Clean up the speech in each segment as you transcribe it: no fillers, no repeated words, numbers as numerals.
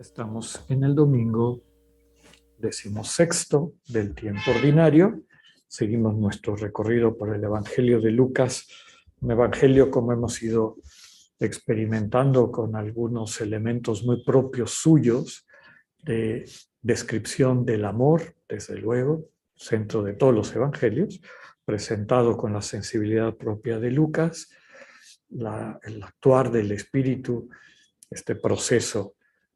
Estamos en el domingo 16º del tiempo ordinario. Seguimos nuestro recorrido por el Evangelio de Lucas, un evangelio como hemos ido experimentando con algunos elementos muy propios suyos de descripción del amor, desde luego, centro de todos los evangelios, presentado con la sensibilidad propia de Lucas, el actuar del Espíritu, este proceso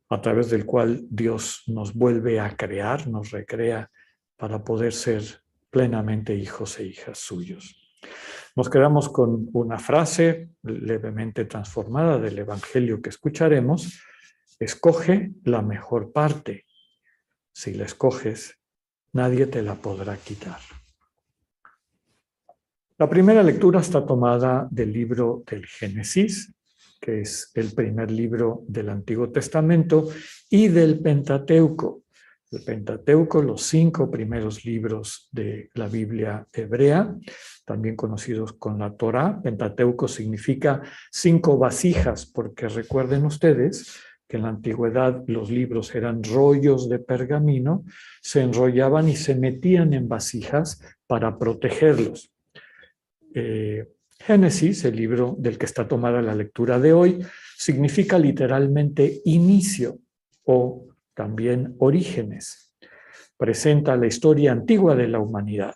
a través del cual Dios nos vuelve a crear, nos recrea para poder ser plenamente hijos e hijas suyos. Nos quedamos con una frase levemente transformada del Evangelio que escucharemos: escoge la mejor parte. Si la escoges, nadie te la podrá quitar. La primera lectura está tomada del libro del Génesis, que es el primer libro del Antiguo Testamento, y del Pentateuco. El Pentateuco, los 5 primeros libros de la Biblia hebrea, también conocidos con la Torá. Pentateuco significa 5 vasijas, porque recuerden ustedes que en la antigüedad los libros eran rollos de pergamino, se enrollaban y se metían en vasijas para protegerlos. Génesis, el libro del que está tomada la lectura de hoy, significa literalmente inicio o también orígenes. Presenta la historia antigua de la humanidad,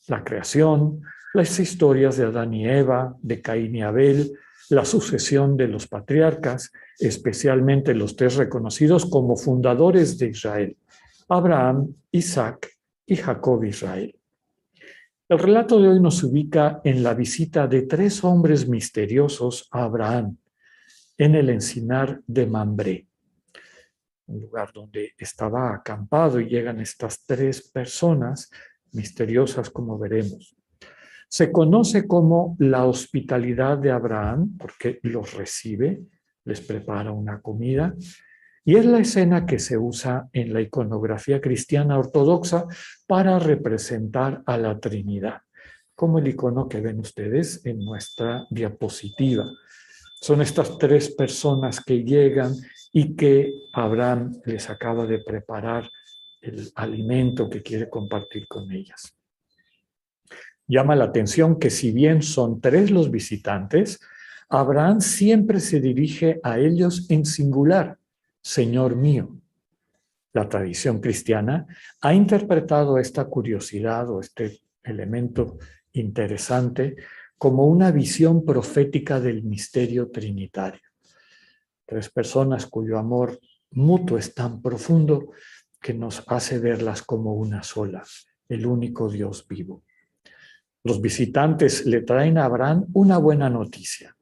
la creación, las historias de Adán y Eva, de Caín y Abel, la sucesión de los patriarcas, especialmente los 3 reconocidos como fundadores de Israel: Abraham, Isaac y Jacob Israel. El relato de hoy nos ubica en la visita de 3 hombres misteriosos a Abraham en el encinar de Mambré, un lugar donde estaba acampado, y llegan estas 3 personas misteriosas, como veremos. Se conoce como la hospitalidad de Abraham porque los recibe, les prepara una comida, y es la escena que se usa en la iconografía cristiana ortodoxa para representar a la Trinidad, como el icono que ven ustedes en nuestra diapositiva. Son estas 3 personas que llegan y que Abraham les acaba de preparar el alimento que quiere compartir con ellas. Llama la atención que si bien son 3 los visitantes, Abraham siempre se dirige a ellos en singular: Señor mío. La tradición cristiana ha interpretado esta curiosidad o este elemento interesante como una visión profética del misterio trinitario. 3 personas cuyo amor mutuo es tan profundo que nos hace verlas como una sola, el único Dios vivo. Los visitantes le traen a Abraham una buena noticia: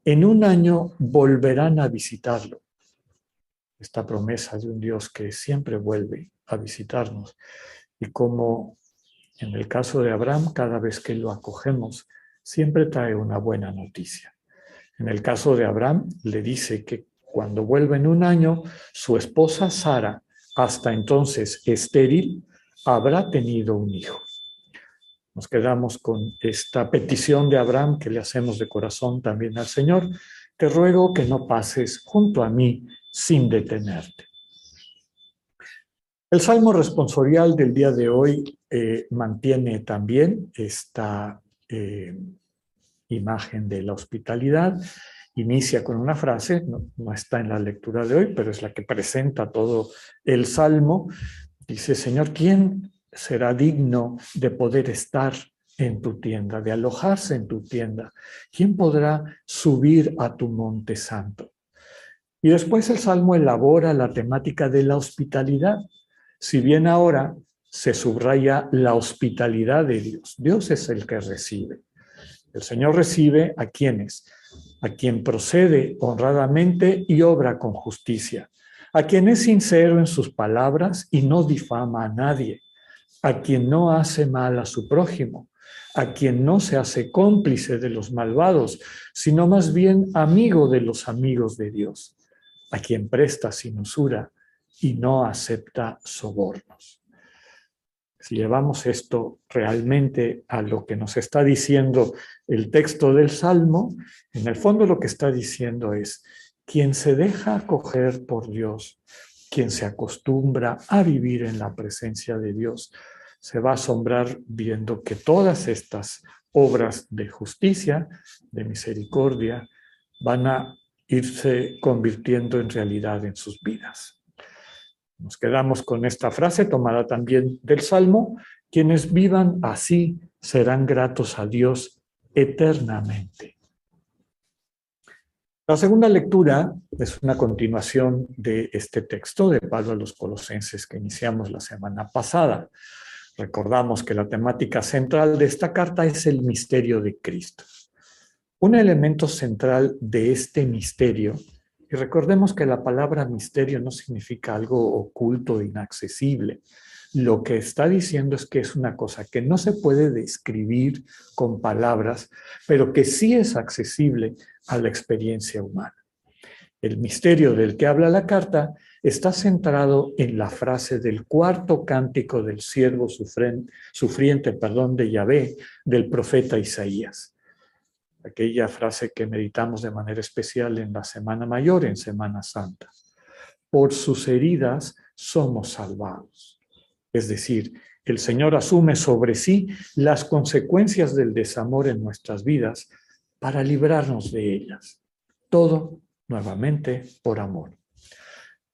en un año volverán a visitarlo. Esta promesa de un Dios que siempre vuelve a visitarnos, y como en el caso de Abraham, cada vez que lo acogemos, siempre trae una buena noticia. En el caso de Abraham, le dice que cuando vuelva en un año, su esposa Sara, hasta entonces estéril, habrá tenido un hijo. Nos quedamos con esta petición de Abraham que le hacemos de corazón también al Señor: te ruego que no pases junto a mí sin detenerte. El Salmo responsorial del día de hoy mantiene también esta imagen de la hospitalidad. Inicia con una frase, no está en la lectura de hoy, pero es la que presenta todo el Salmo. Dice: Señor, ¿quién será digno de poder estar en tu tienda, de alojarse en tu tienda? ¿Quién podrá subir a tu monte santo? Y después el Salmo elabora la temática de la hospitalidad. Si bien ahora se subraya la hospitalidad de Dios, Dios es el que recibe. El Señor recibe a quienes, a quien procede honradamente y obra con justicia, a quien es sincero en sus palabras y no difama a nadie, a quien no hace mal a su prójimo, a quien no se hace cómplice de los malvados, sino más bien amigo de los amigos de Dios, a quien presta sin usura y no acepta sobornos. Si llevamos esto realmente a lo que nos está diciendo el texto del Salmo, en el fondo lo que está diciendo es: Quien se deja acoger por Dios, quien se acostumbra a vivir en la presencia de Dios, se va a asombrar viendo que todas estas obras de justicia, de misericordia, van a irse convirtiendo en realidad en sus vidas. Nos quedamos con esta frase tomada también del Salmo: quienes vivan así serán gratos a Dios eternamente. La segunda lectura es una continuación de este texto de Pablo a los Colosenses que iniciamos la semana pasada. Recordamos que la temática central de esta carta es el misterio de Cristo. Un elemento central de este misterio, y recordemos que la palabra misterio no significa algo oculto e inaccesible. Lo que está diciendo es que es una cosa que no se puede describir con palabras, pero que sí es accesible a la experiencia humana. El misterio del que habla la carta está centrado en la frase del cuarto cántico del siervo sufriente de Yahvé, del profeta Isaías. Aquella frase que meditamos de manera especial en la Semana Mayor, en Semana Santa. Por sus heridas somos salvados. Es decir, el Señor asume sobre sí las consecuencias del desamor en nuestras vidas para librarnos de ellas. Todo, nuevamente, por amor.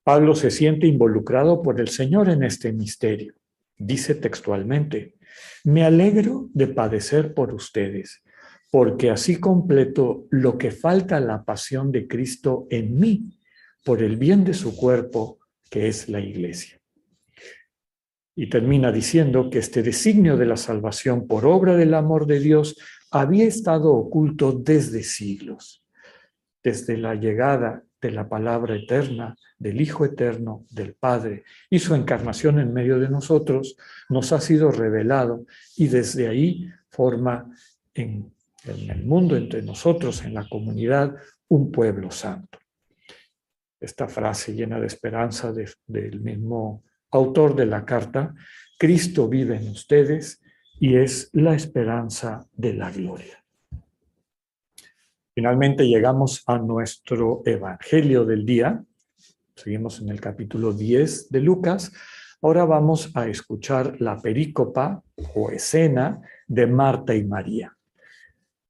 Pablo se siente involucrado por el Señor en este misterio. Dice textualmente: me alegro de padecer por ustedes, porque así completo lo que falta a la pasión de Cristo en mí, por el bien de su cuerpo, que es la Iglesia. Y termina diciendo que este designio de la salvación por obra del amor de Dios había estado oculto desde siglos, desde la llegada de la palabra eterna, del Hijo eterno, del Padre, y su encarnación en medio de nosotros, nos ha sido revelado, y desde ahí forma en el mundo, entre nosotros, en la comunidad, un pueblo santo. Esta frase llena de esperanza del mismo autor de la carta: Cristo vive en ustedes y es la esperanza de la gloria. Finalmente llegamos a nuestro evangelio del día. Seguimos en el capítulo 10 de Lucas. Ahora vamos a escuchar la perícopa o escena de Marta y María.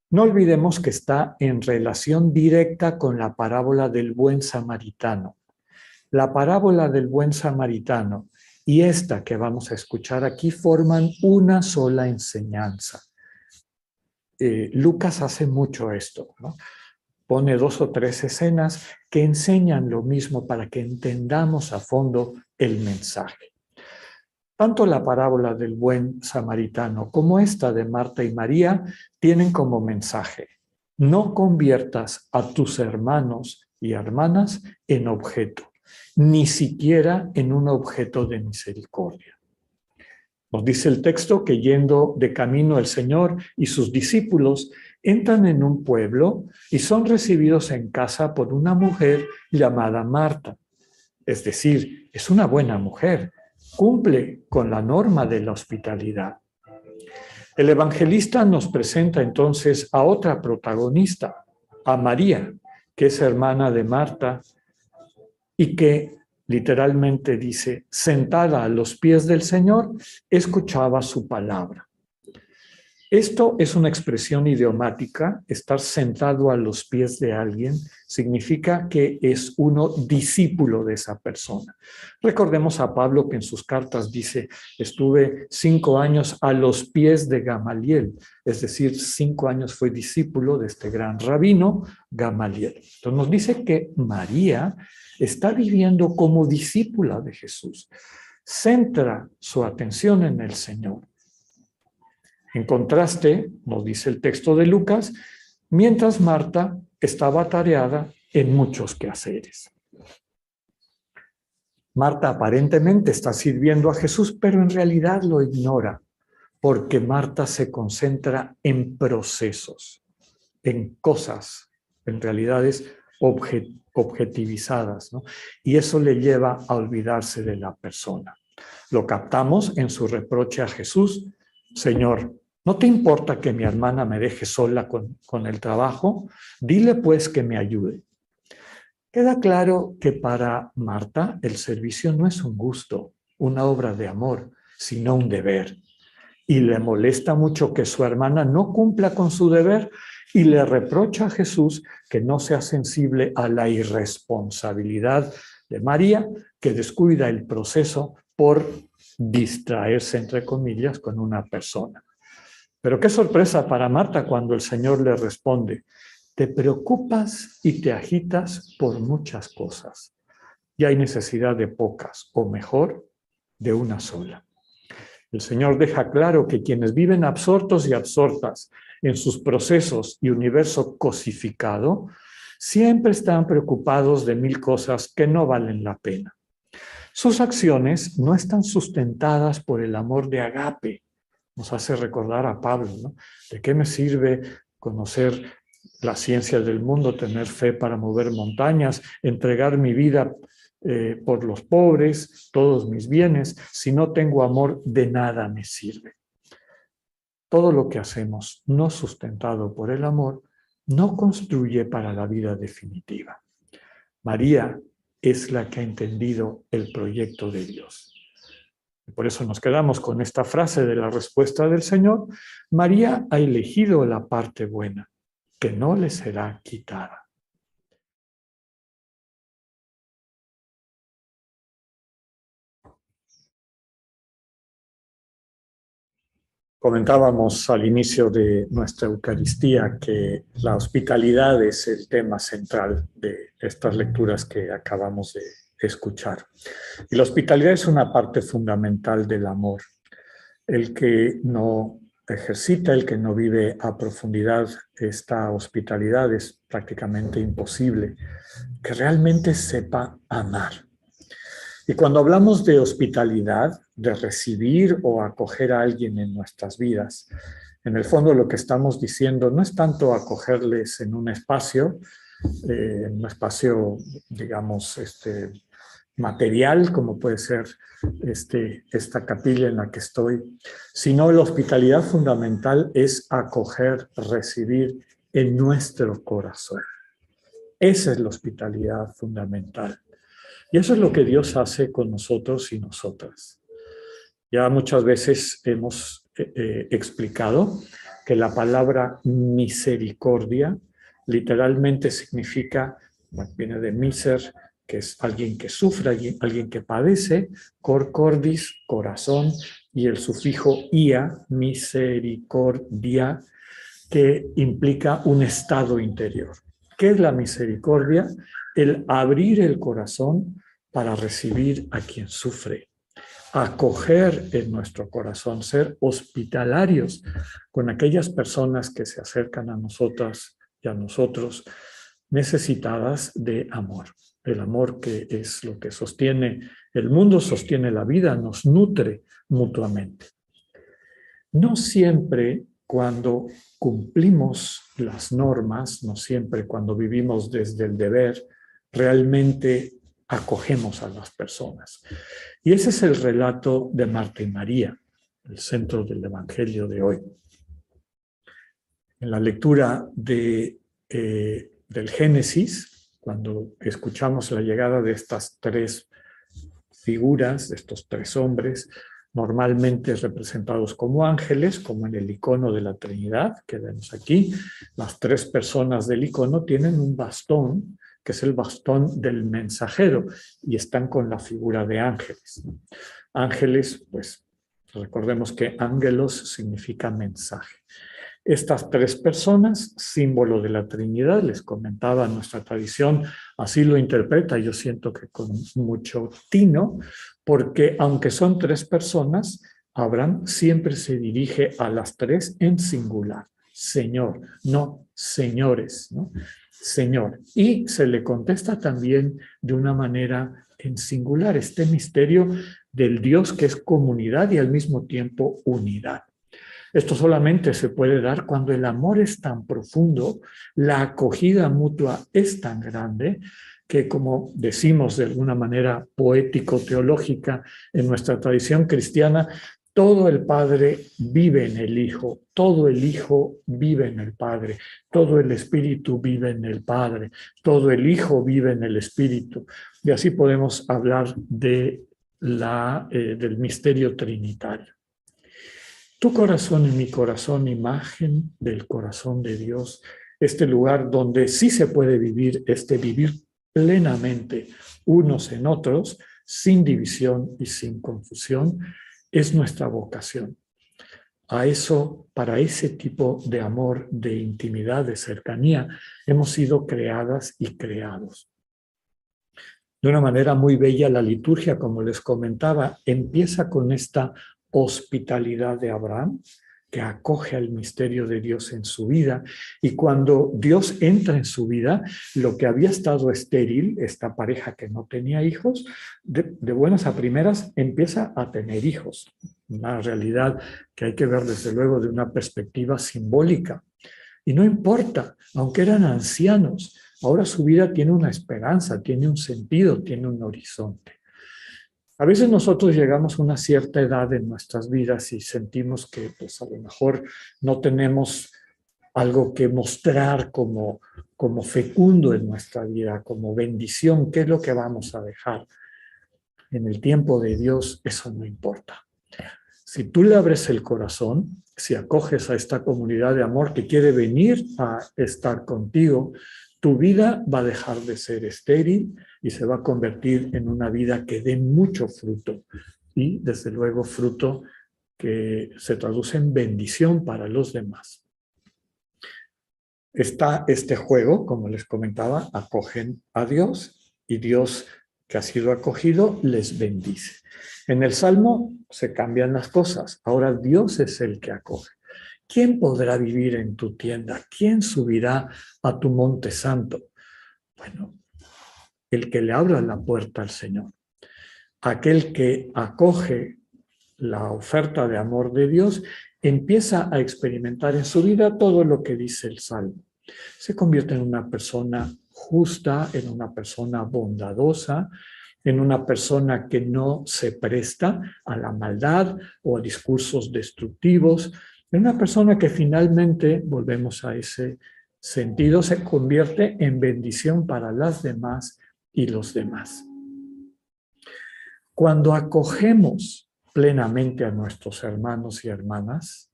No olvidemos que está en relación directa con la parábola del buen samaritano. La parábola del buen samaritano y esta que vamos a escuchar aquí forman una sola enseñanza. Lucas hace mucho esto, ¿no? Pone 2 o 3 escenas que enseñan lo mismo para que entendamos a fondo el mensaje. Tanto la parábola del buen samaritano como esta de Marta y María tienen como mensaje: no conviertas a tus hermanos y hermanas en objeto, ni siquiera en un objeto de misericordia. Nos dice el texto que yendo de camino el Señor y sus discípulos entran en un pueblo y son recibidos en casa por una mujer llamada Marta. Es decir, es una buena mujer, cumple con la norma de la hospitalidad. El evangelista nos presenta entonces a otra protagonista, a María, que es hermana de Marta y que literalmente dice, sentada a los pies del Señor, escuchaba su palabra. Esto es una expresión idiomática. Estar sentado a los pies de alguien significa que es uno discípulo de esa persona. Recordemos a Pablo que en sus cartas dice, estuve 5 años a los pies de Gamaliel, es decir, 5 años fue discípulo de este gran rabino Gamaliel. Entonces nos dice que María está viviendo como discípula de Jesús. Centra su atención en el Señor. En contraste, nos dice el texto de Lucas, mientras Marta estaba atareada en muchos quehaceres. Marta aparentemente está sirviendo a Jesús, pero en realidad lo ignora, porque Marta se concentra en procesos, en cosas, en realidades objetivizadas, ¿no? Y eso le lleva a olvidarse de la persona. Lo captamos en su reproche a Jesús: Señor, ¿no te importa que mi hermana me deje sola con el trabajo? Dile pues que me ayude. Queda claro que para Marta el servicio no es un gusto, una obra de amor, sino un deber. Y le molesta mucho que su hermana no cumpla con su deber y le reprocha a Jesús que no sea sensible a la irresponsabilidad de María, que descuida el proceso por distraerse, entre comillas, con una persona. Pero qué sorpresa para Marta cuando el Señor le responde: te preocupas y te agitas por muchas cosas, y hay necesidad de pocas, o mejor, de una sola. El Señor deja claro que quienes viven absortos y absortas en sus procesos y universo cosificado, siempre están preocupados de mil cosas que no valen la pena. Sus acciones no están sustentadas por el amor de agape. Nos hace recordar a Pablo, ¿no? ¿De qué me sirve conocer las ciencias del mundo, tener fe para mover montañas, entregar mi vida por los pobres, todos mis bienes? Si no tengo amor, de nada me sirve. Todo lo que hacemos no sustentado por el amor no construye para la vida definitiva. María es la que ha entendido el proyecto de Dios. Por eso nos quedamos con esta frase de la respuesta del Señor: María ha elegido la parte buena, que no le será quitada. Comentábamos al inicio de nuestra Eucaristía que la hospitalidad es el tema central de estas lecturas que acabamos de escuchar. Y la hospitalidad es una parte fundamental del amor. El que no ejercita, el que no vive a profundidad esta hospitalidad, es prácticamente imposible que realmente sepa amar. Y cuando hablamos de hospitalidad, de recibir o acoger a alguien en nuestras vidas, en el fondo lo que estamos diciendo no es tanto acogerles en un espacio, digamos, material, como puede ser esta capilla en la que estoy, sino la hospitalidad fundamental es acoger, recibir en nuestro corazón. Esa es la hospitalidad fundamental. Y eso es lo que Dios hace con nosotros y nosotras. Ya muchas veces hemos explicado que la palabra misericordia literalmente significa, bueno, viene de miser, que es alguien que sufre, alguien que padece, cor cordis, corazón, y el sufijo ia, misericordia, que implica un estado interior. ¿Qué es la misericordia? El abrir el corazón para recibir a quien sufre, acoger en nuestro corazón, ser hospitalarios con aquellas personas que se acercan a nosotras y a nosotros necesitadas de amor. El amor que es lo que sostiene el mundo, sostiene la vida, nos nutre mutuamente. No siempre cuando cumplimos las normas, no siempre cuando vivimos desde el deber, realmente acogemos a las personas. Y ese es el relato de Marta y María, el centro del Evangelio de hoy. En la lectura del Génesis, cuando escuchamos la llegada de estas tres figuras, de estos tres hombres, normalmente representados como ángeles, como en el icono de la Trinidad que vemos aquí, las tres personas del icono tienen un bastón, que es el bastón del mensajero, y están con la figura de ángeles. Ángeles, pues recordemos que ángelos significa mensaje. Estas tres personas, símbolo de la Trinidad, les comentaba, nuestra tradición así lo interpreta, yo siento que con mucho tino, porque aunque son tres personas, Abraham siempre se dirige a las tres en singular, Señor, no señores, ¿no? Señor. Y se le contesta también de una manera en singular, este misterio del Dios que es comunidad y al mismo tiempo unidad. Esto solamente se puede dar cuando el amor es tan profundo, la acogida mutua es tan grande, que como decimos de alguna manera poético-teológica en nuestra tradición cristiana, todo el Padre vive en el Hijo, todo el Hijo vive en el Padre, todo el Espíritu vive en el Padre, todo el Hijo vive en el Espíritu. Y así podemos hablar de del misterio trinitario. Tu corazón y mi corazón, imagen del corazón de Dios, este lugar donde sí se puede vivir, vivir plenamente unos en otros, sin división y sin confusión, es nuestra vocación. A eso, para ese tipo de amor, de intimidad, de cercanía, hemos sido creadas y creados. De una manera muy bella, la liturgia, como les comentaba, empieza con esta hospitalidad de Abraham, que acoge al misterio de Dios en su vida. Y cuando Dios entra en su vida, lo que había estado estéril, esta pareja que no tenía hijos, de buenas a primeras empieza a tener hijos. Una realidad que hay que ver desde luego de una perspectiva simbólica. Y no importa, aunque eran ancianos, ahora su vida tiene una esperanza, tiene un sentido, tiene un horizonte. A veces nosotros llegamos a una cierta edad en nuestras vidas y sentimos que pues, a lo mejor no tenemos algo que mostrar como fecundo en nuestra vida, como bendición. ¿Qué es lo que vamos a dejar? En el tiempo de Dios eso no importa. Si tú le abres el corazón, si acoges a esta comunidad de amor que quiere venir a estar contigo, tu vida va a dejar de ser estéril y se va a convertir en una vida que dé mucho fruto. Y desde luego fruto que se traduce en bendición para los demás. Está este juego, como les comentaba, acogen a Dios y Dios que ha sido acogido les bendice. En el Salmo se cambian las cosas. Ahora Dios es el que acoge. ¿Quién podrá vivir en tu tienda? ¿Quién subirá a tu monte santo? Bueno, el que le abra la puerta al Señor. Aquel que acoge la oferta de amor de Dios empieza a experimentar en su vida todo lo que dice el Salmo. Se convierte en una persona justa, en una persona bondadosa, en una persona que no se presta a la maldad o a discursos destructivos, en una persona que finalmente, volvemos a ese sentido, se convierte en bendición para las demás y los demás. Cuando acogemos plenamente a nuestros hermanos y hermanas,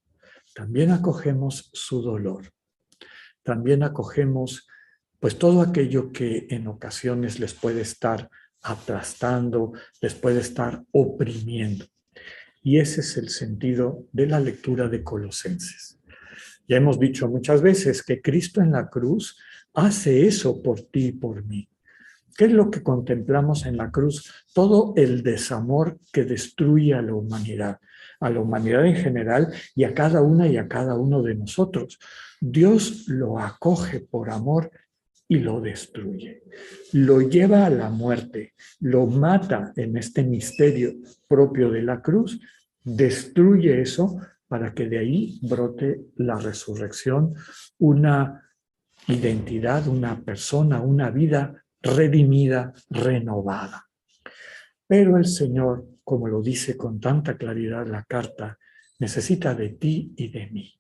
también acogemos su dolor. También acogemos pues todo aquello que en ocasiones les puede estar aplastando, les puede estar oprimiendo. Y ese es el sentido de la lectura de Colosenses. Ya hemos dicho muchas veces que Cristo en la cruz hace eso por ti y por mí. ¿Qué es lo que contemplamos en la cruz? Todo el desamor que destruye a la humanidad en general y a cada una y a cada uno de nosotros. Dios lo acoge por amor y lo destruye. Lo lleva a la muerte, lo mata en este misterio propio de la cruz, destruye eso para que de ahí brote la resurrección, una identidad, una persona, una vida redimida, renovada. Pero el Señor, como lo dice con tanta claridad la carta, necesita de ti y de mí.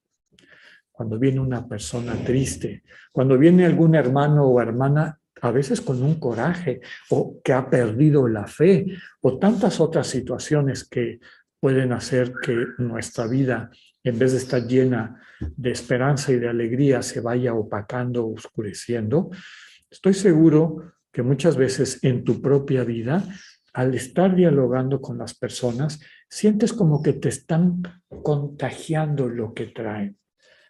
Cuando viene una persona triste, cuando viene algún hermano o hermana, a veces con un coraje, o que ha perdido la fe, o tantas otras situaciones que pueden hacer que nuestra vida, en vez de estar llena de esperanza y de alegría, se vaya opacando, oscureciendo. Estoy seguro que muchas veces en tu propia vida, al estar dialogando con las personas, sientes como que te están contagiando lo que traen.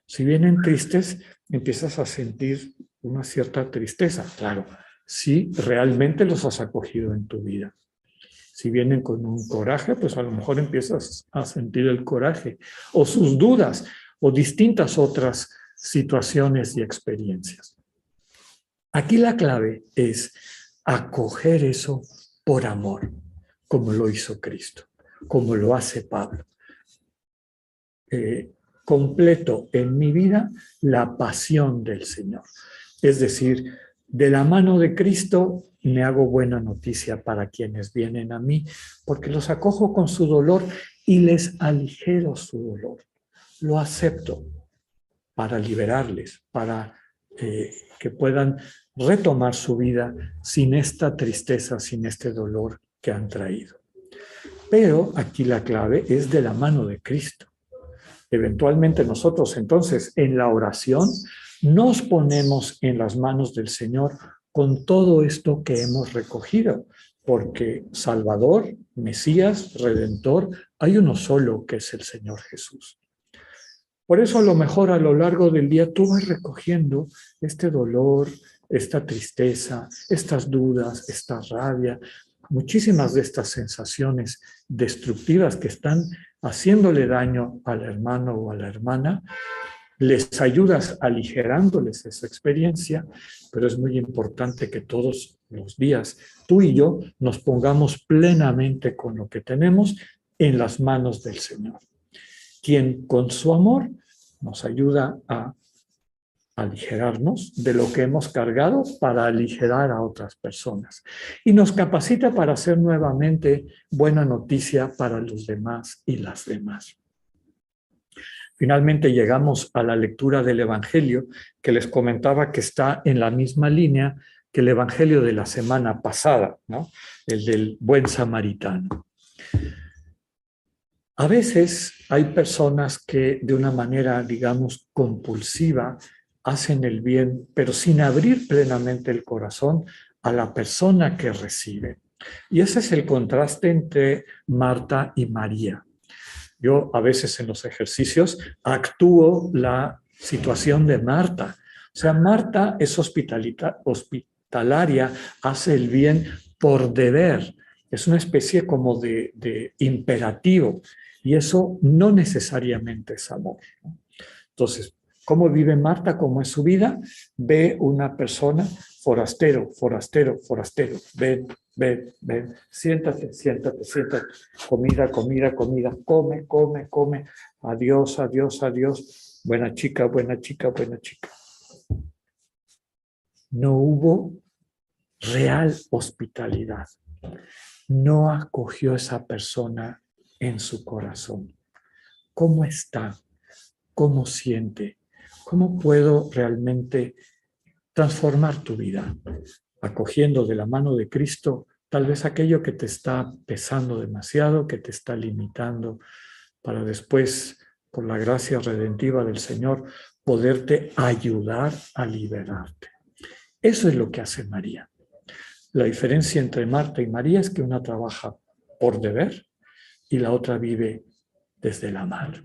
Si vienen tristes, empiezas a sentir una cierta tristeza, claro, si realmente los has acogido en tu vida. Si vienen con un coraje, pues a lo mejor empiezas a sentir el coraje, o sus dudas, o distintas otras situaciones y experiencias. Aquí la clave es acoger eso por amor, como lo hizo Cristo, como lo hace Pablo. Completo en mi vida la pasión del Señor. Es decir, de la mano de Cristo me hago buena noticia para quienes vienen a mí, porque los acojo con su dolor y les aligero su dolor. Lo acepto para liberarles, para que puedan retomar su vida sin esta tristeza, sin este dolor que han traído. Pero aquí la clave es de la mano de Cristo. Eventualmente nosotros entonces en la oración nos ponemos en las manos del Señor con todo esto que hemos recogido, porque Salvador, Mesías, Redentor, hay uno solo que es el Señor Jesús. Por eso a lo mejor a lo largo del día tú vas recogiendo este dolor, esta tristeza, estas dudas, esta rabia, muchísimas de estas sensaciones destructivas que están haciéndole daño al hermano o a la hermana, les ayudas aligerándoles esa experiencia, pero es muy importante que todos los días tú y yo nos pongamos plenamente con lo que tenemos en las manos del Señor, quien con su amor nos ayuda a aligerarnos de lo que hemos cargado para aligerar a otras personas y nos capacita para hacer nuevamente buena noticia para los demás y las demás. Finalmente llegamos a la lectura del Evangelio que les comentaba que está en la misma línea que el Evangelio de la semana pasada, ¿no? El del buen samaritano. A veces hay personas que de una manera, digamos, compulsiva hacen el bien, pero sin abrir plenamente el corazón a la persona que recibe. Y ese es el contraste entre Marta y María. Yo a veces en los ejercicios actúo la situación de Marta. O sea, Marta es hospitalaria, hace el bien por deber. Es una especie como de imperativo. Y eso no necesariamente es amor. Entonces, ¿cómo vive Marta? ¿Cómo es su vida? Ve una persona, forastero, forastero, forastero. Ven, ven, ven. Siéntate, siéntate, siéntate. Comida, comida, comida. Come, come, come. Adiós, adiós, adiós. Buena chica, buena chica, buena chica. No hubo real hospitalidad. No acogió a esa persona en su corazón. ¿Cómo está? ¿Cómo siente? ¿Cómo puedo realmente transformar tu vida? Acogiendo de la mano de Cristo tal vez aquello que te está pesando demasiado, que te está limitando, para después, por la gracia redentiva del Señor, poderte ayudar a liberarte. Eso es lo que hace María. La diferencia entre Marta y María es que una trabaja por deber y la otra vive desde el amar.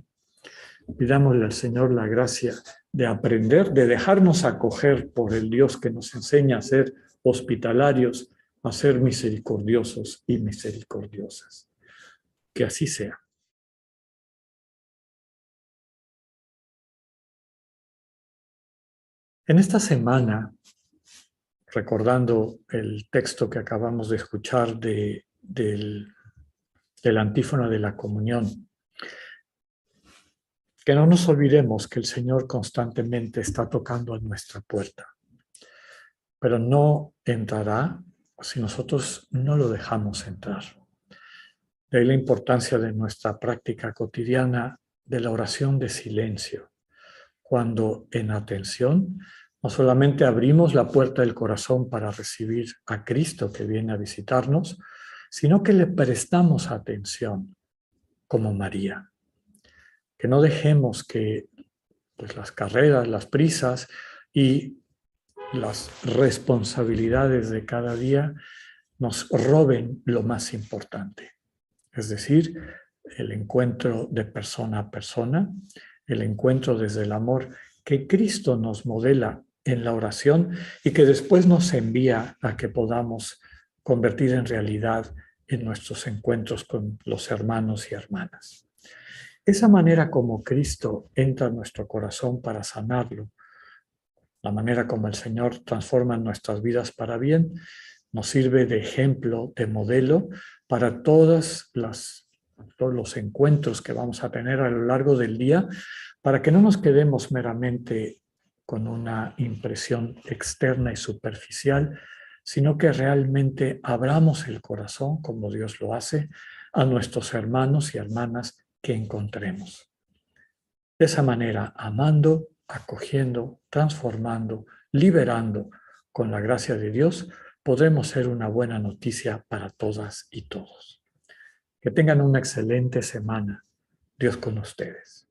Pidámosle al Señor la gracia de aprender, de dejarnos acoger por el Dios que nos enseña a ser hospitalarios, a ser misericordiosos y misericordiosas. Que así sea. En esta semana, recordando el texto que acabamos de escuchar del antífona de la comunión, que no nos olvidemos que el Señor constantemente está tocando a nuestra puerta, pero no entrará si nosotros no lo dejamos entrar. De ahí la importancia de nuestra práctica cotidiana de la oración de silencio, cuando en atención no solamente abrimos la puerta del corazón para recibir a Cristo que viene a visitarnos, sino que le prestamos atención como María. Que no dejemos que pues, las carreras, las prisas y las responsabilidades de cada día nos roben lo más importante. Es decir, el encuentro de persona a persona, el encuentro desde el amor que Cristo nos modela en la oración y que después nos envía a que podamos convertir en realidad en nuestros encuentros con los hermanos y hermanas. Esa manera como Cristo entra en nuestro corazón para sanarlo, la manera como el Señor transforma nuestras vidas para bien, nos sirve de ejemplo, de modelo para todos los encuentros que vamos a tener a lo largo del día, para que no nos quedemos meramente con una impresión externa y superficial, sino que realmente abramos el corazón como Dios lo hace, a nuestros hermanos y hermanas que encontremos. De esa manera, amando, acogiendo, transformando, liberando, con la gracia de Dios, podremos ser una buena noticia para todas y todos. Que tengan una excelente semana. Dios con ustedes.